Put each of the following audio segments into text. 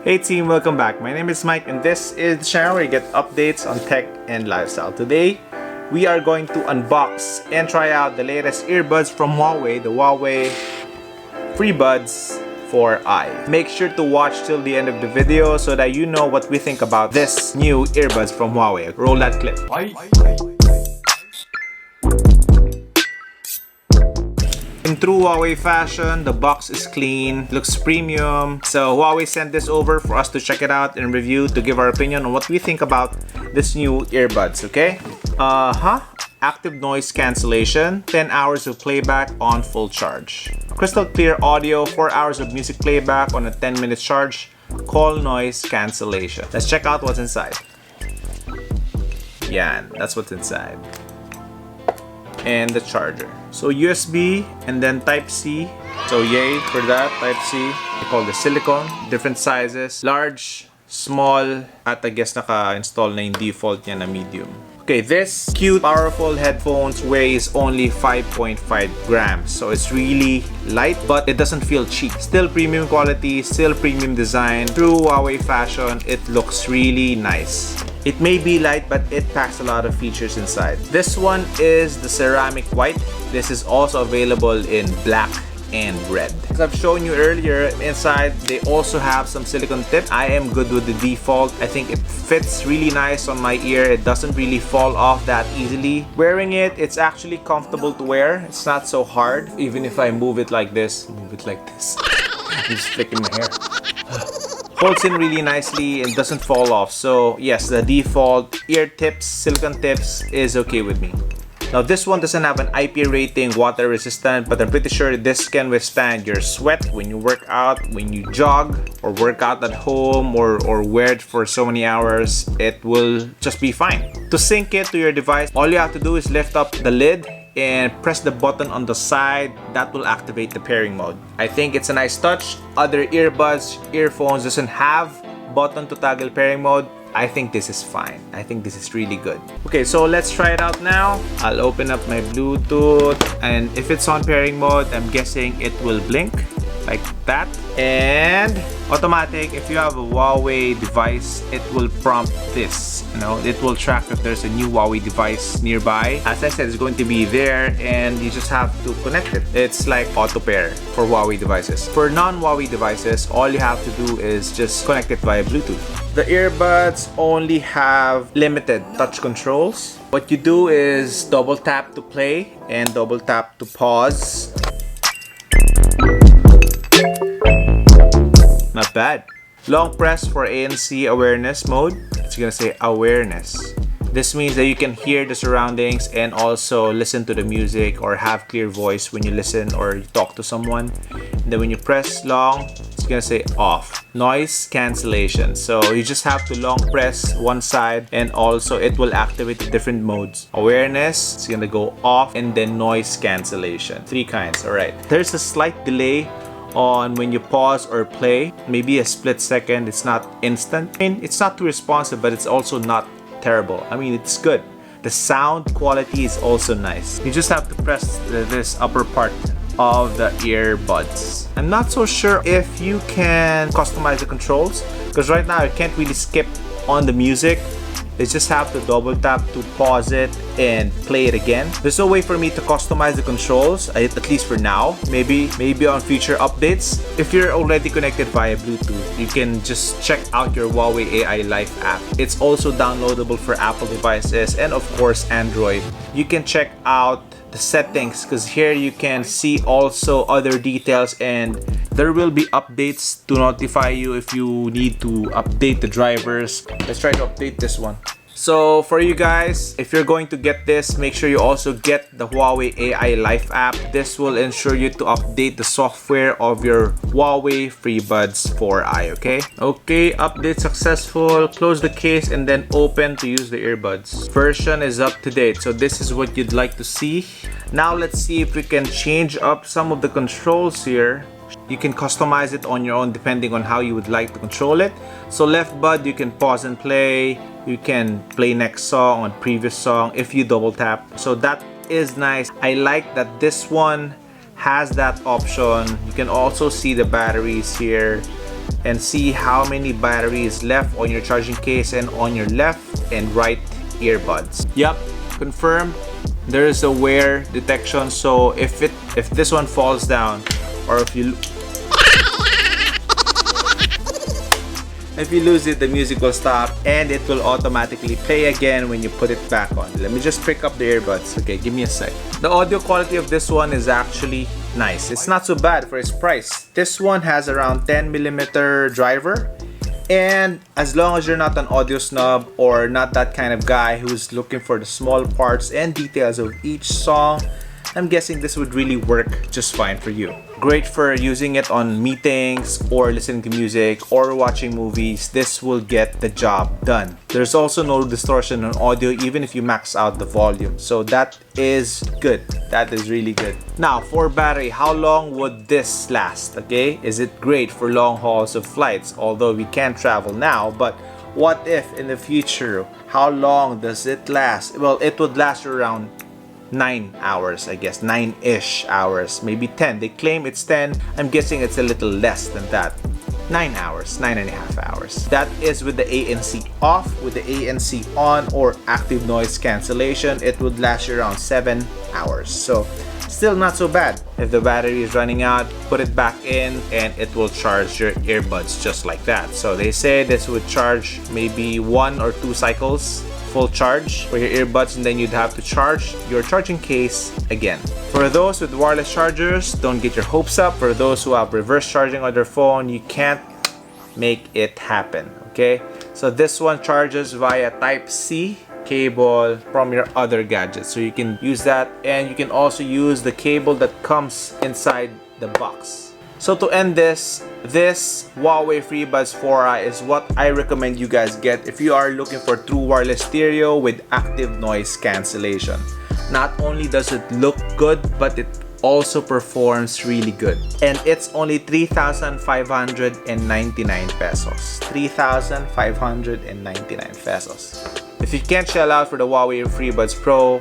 Hey team, welcome back. My name is Mike and this is the channel where you get updates on tech and lifestyle. Today, we are going to unbox and try out the latest earbuds from Huawei, the Huawei FreeBuds for i. Make sure to watch till the end of the video so that you know what we think about this new earbuds from Huawei. Roll that clip. In true Huawei fashion, the box is clean, looks premium. So Huawei sent this over for us to check it out and review to give our opinion on what we think about this new earbuds, okay? Active Noise Cancellation, 10 hours of playback on full charge. Crystal clear audio, 4 hours of music playback on a 10-minute charge. Call noise cancellation. Let's check out what's inside. Yan, that's what's inside. And the charger. So USB and then Type-C. So yay for that, Type-C. They call the silicone. Different sizes. Large, small, at I guess naka-install na yung default niya na medium. Okay, this cute, powerful headphones weighs only 5.5 grams. So it's really light, but it doesn't feel cheap. Still premium quality, still premium design. True Huawei fashion, it looks really nice. It may be light, but it packs a lot of features inside. This one is the ceramic white. This is also available in black and red. As I've shown you earlier, inside they also have some silicone tip. I am good with the default. I think it fits really nice on my ear. It doesn't really fall off that easily. Wearing it, it's actually comfortable to wear. It's not so hard. Even if I move it like this, I'm just flicking my hair. Holds in really nicely and doesn't fall off. So yes, the default ear tips, silicone tips is okay with me. Now this one doesn't have an IP rating, water resistant, but I'm pretty sure this can withstand your sweat when you work out, when you jog, or work out at home, or wear it for so many hours. It will just be fine. To sync it to your device, all you have to do is lift up the lid and press the button on the side. That will activate the pairing mode. I think it's a nice touch. Other earbuds, earphones doesn't have button to toggle pairing mode. I think this is fine. I think this is really good. Okay, so let's try it out now. I'll open up my Bluetooth, and if it's on pairing mode, I'm guessing it will blink like that. And automatic, if you have a Huawei device, it will prompt this. You know, it will track if there's a new Huawei device nearby. As I said, it's going to be there, and you just have to connect it. It's like auto pair for Huawei devices. For non-Huawei devices, all you have to do is just connect it via Bluetooth. The earbuds only have limited touch controls. What you do is double tap to play and double tap to pause. Not bad. Long press for ANC awareness mode. It's gonna say awareness. This means that you can hear the surroundings and also listen to the music or have clear voice when you listen or you talk to someone. And then when you press long, it's gonna say off. Noise cancellation. So you just have to long press one side and also it will activate the different modes. Awareness, it's gonna go off, and then noise cancellation. 3 kinds, alright. There's a slight delay on when you pause or play. Maybe a split second. It's not instant. I mean, it's not too responsive, but it's also not terrible. I mean, it's good. The sound quality is also nice. You just have to press this upper part of the earbuds. I'm not so sure if you can customize the controls, because right now you can't really skip on the music. You just have to double tap to pause it and play it again. There's no way for me to customize the controls, at least for now. Maybe on future updates. If you're already connected via Bluetooth, you can just check out your Huawei AI Life app. It's also downloadable for Apple devices and of course Android. You can check out the settings, because here you can see also other details, and there will be updates to notify you if you need to update the drivers. Let's try to update this one. So for you guys, if you're going to get this, make sure you also get the Huawei AI Life app. This will ensure you to update the software of your Huawei FreeBuds 4i, okay? Okay, update successful. Close the case and then open to use the earbuds. Version is up to date, so this is what you'd like to see. Now let's see if we can change up some of the controls here. You can customize it on your own depending on how you would like to control it. So left bud, you can pause and play. You can play next song on previous song if you double tap. So that is nice. I like that this one has that option. You can also see the batteries here. and see how many batteries left on your charging case and on your left and right earbuds. Yep, confirmed. There is a wear detection, so if this one falls down, or if you lose it, the music will stop and it will automatically play again when you put it back on. Let me just pick up the earbuds. Okay, give me a sec. The audio quality of this one is actually nice. It's not so bad for its price. This one has around 10mm driver, and as long as you're not an audio snob or not that kind of guy who's looking for the small parts and details of each song, I'm guessing this would really work just fine for you. Great for using it on meetings or listening to music or watching movies. This will get the job done. There's also no distortion on audio even if you max out the volume. So that is good. That is really good. Now for battery, how long would this last? Okay, is it great for long hauls of flights? Although we can't travel now, but what if in the future? How long does it last? Well, it would last around 9 hours, I guess, 9-ish hours, maybe 10. They claim it's 10. I'm guessing it's a little less than that. 9 hours, 9.5 hours. That is with the ANC off. With the ANC on or active noise cancellation, it would last you around 7 hours. So still not so bad. If the battery is running out, put it back in and it will charge your earbuds just like that. So they say this would charge maybe 1 or 2 cycles full charge for your earbuds, and then you'd have to charge your charging case again. For those with wireless chargers, don't get your hopes up. For those who have reverse charging on their phone, you can't make it happen, okay? So this one charges via Type-C cable from your other gadgets, so you can use that, and you can also use the cable that comes inside the box. So to end this Huawei FreeBuds 4i is what I recommend you guys get if you are looking for true wireless stereo with active noise cancellation. Not only does it look good, but it also performs really good. And it's only 3,599 pesos. 3,599 pesos. If you can't shell out for the Huawei FreeBuds Pro,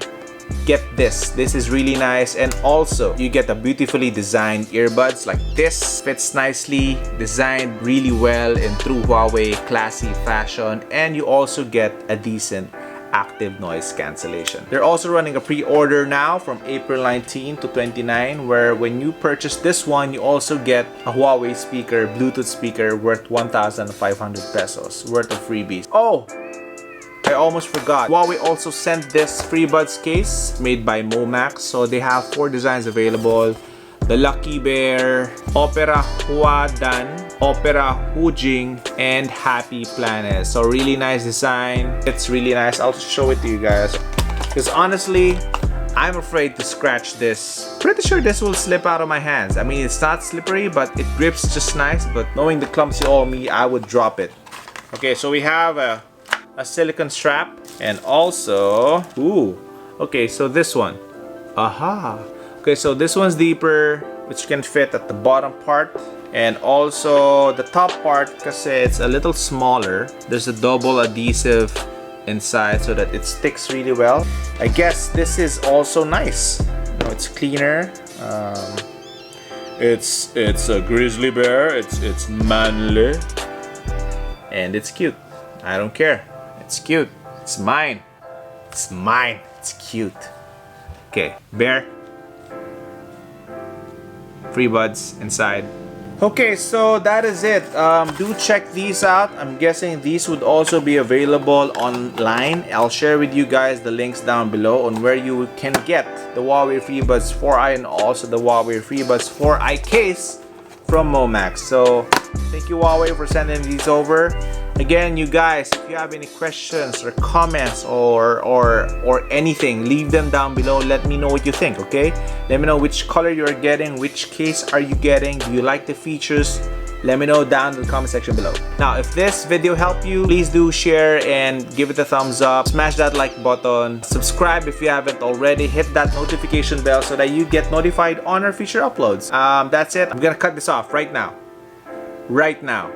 get this. This is really nice, and also you get a beautifully designed earbuds like this. Fits nicely, designed really well in true Huawei classy fashion, and you also get a decent active noise cancellation. They're also running a pre-order now from April 19 to 29, where when you purchase this one, you also get a Huawei speaker, Bluetooth speaker worth 1,500 pesos worth of freebies. Oh, I almost forgot. Huawei also sent this FreeBuds case made by Momax. So they have 4 designs available. The Lucky Bear, Opera Huadan, Opera Hujing, and Happy Planet. So really nice design. It's really nice. I'll show it to you guys. Because honestly, I'm afraid to scratch this. Pretty sure this will slip out of my hands. I mean, it's not slippery, but it grips just nice. But knowing the clumsy old me, I would drop it. Okay, so we have a silicone strap, and also okay, so this one, okay, so this one's deeper, which can fit at the bottom part, and also the top part, because it's a little smaller. There's a double adhesive inside so that it sticks really well. I guess this is also nice. You know, it's cleaner. It's a grizzly bear. It's manly, and it's cute. I don't care. It's cute. It's mine. It's mine. It's cute. Okay, bear. FreeBuds inside. Okay, so that is it. Do check these out. I'm guessing these would also be available online. I'll share with you guys the links down below on where you can get the Huawei FreeBuds 4i and also the Huawei FreeBuds 4i case from Momax. So thank you, Huawei, for sending these over. Again, you guys, if you have any questions or comments or anything, leave them down below. Let me know what you think, okay? Let me know which color you're getting, which case are you getting, do you like the features? Let me know down in the comment section below. Now, if this video helped you, please do share and give it a thumbs up. Smash that like button. Subscribe if you haven't already. Hit that notification bell so that you get notified on our future uploads. That's it. I'm gonna cut this off right now. Right now.